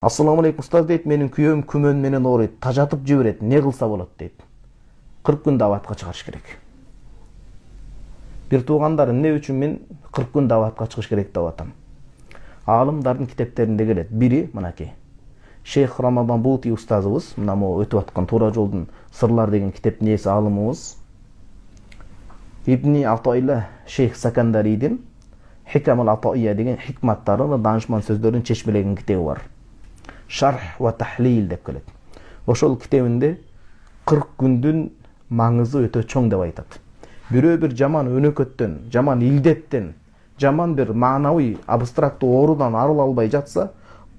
Assalamu alейкум устаз дейт, менин күйөөм күмөн менен ооруйт, тажатып жиберет, не кылса болот дейт. 40 күн даватка чыгарыш керек. Бир туугандар, эмне үчүн мен 40 күн даватка чыгыш керек деп атам. Алымдардын китептеринде келет. Бири мынакей. Шейх Рамадан Бути устазыбыз, мына могу өтүп аткан Туура жолдун сырлар деген китептин ээси алымыбыз. Ибни Атайла Шейх Сакандаридин Хикамул Атайя деген хикматтарын, данышман сөздөрүн чечмелеген китеби бар. Шарх ва тахлил деп келет. Ошол китебинде 40 күндүн маңызы өтө чоң деп айтат. Бирөө бир жаман өнөкөттөн, жаман илдеттен, жаман бир маанавый абстрактуу оорудан арыла албай жатса,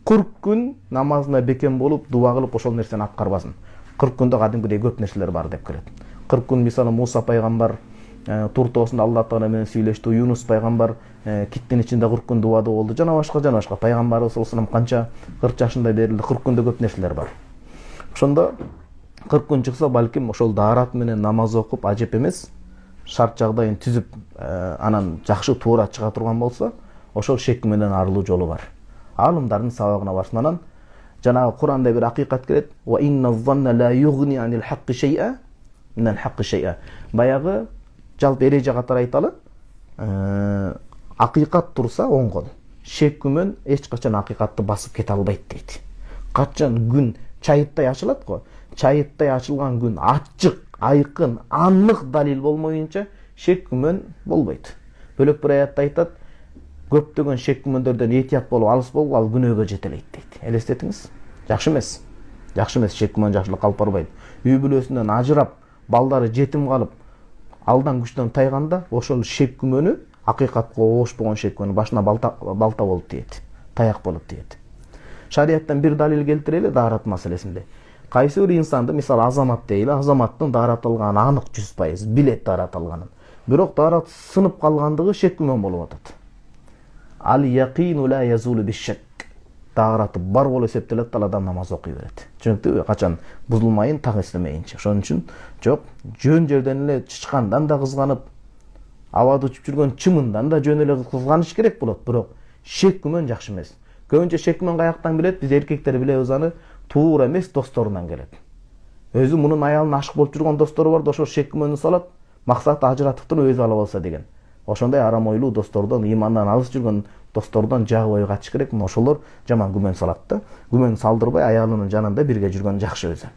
40 күн намазына бекем болуп, дуа кылып ошол нерсени аткарбасын. 40 күндө кадимкидей көп нерселер бар деп келет. 40 күн мисалы Муса пайгамбар туртоосунда Алла Таала менен сүйлөштү, Юнус пайгамбар киттин ичинде 40 күн дубада болду. Жана башка пайгамбарыбыз саллаллаху алейхи канча 40 жашында берилди. 40 күндө көп нерселер бар. Ошондо 40 күн чыкса, балким ошол даарат менен намаз окуп, ажеп эмес, шарт жагдайын түзүп, анан жакшы туура чыга турган болсо, ошол шек менен арылуу жолу бар. Алымдардын сабагына барсын. Анан жанагы Куранда бир акыйкат келет. Ва инна занна ла югни анил хакки шей'a минал хакки шей'a. Баягы жалпы эреже катары айталы, акыйкат турса оңгол. Шек күмөн эч качан акыйкатты басып кете албайт дейт. Качан күн чайыттай ачылат го, чайыттай ачылган күн ачык, айкын, анык далил болмоюнча шек күмөн болбойт. Бөлөк бир аятта айтат, көптөгөн шек күмөндөрдөн этият болуп, алыс болуп, ал күнөөгө жетелейт дейт. Элестетиңиз. Жакшы эмес. Жакшы эмес, шек күмөн жакшылыкка алып барбайт. Үй бүлөсүнөн ажырап, балдары жетим калып, алдан күчтөн тайганда, ошол шек күмөнү акыйкатка оошпогон шек күмөнү башына балта болуп тиет, таяк болуп тиет. Шарияттан бир далил келтирели даарат маселесинде. Кайсы бир инсанды, мисалы азамат дейли, азаматтын даарат алганы анык 100%, билет даарат алганын. Бирок даарат сынып калгандыгы шек күмөн болуп атат. Ал яқину ла язулу бишшак. Даараты бар болуп эсептелет, ал адам намаз окуй берет. Чөнөктүү качан бузулмайын, так эстемейинчи. Ошон үчүн жок, жөн жерден эле чычкандан да кызганып, абада учуп жүргөн чымындан да жөн эле кызганыш керек болот, бирок шек күмөн жакшы эмес. Көбүнчө шек күмөн каяктан билет? Биз эркектер билебиз, аны туура эмес досторунан келет. Өзү мунун аялына ашык болуп жүргөн достору бар, ошол шек күмөнү салат, максаты ажыратыктын өзү алып алса деген. Ошондой арам ойлуу достордон, имандан алыс жүргөн достордон жагыбай качыш керек. Ошолор жаман күмөн салат да. Күмөн салдырбай аялынын жанында бирге жүргөн жакшы өзү.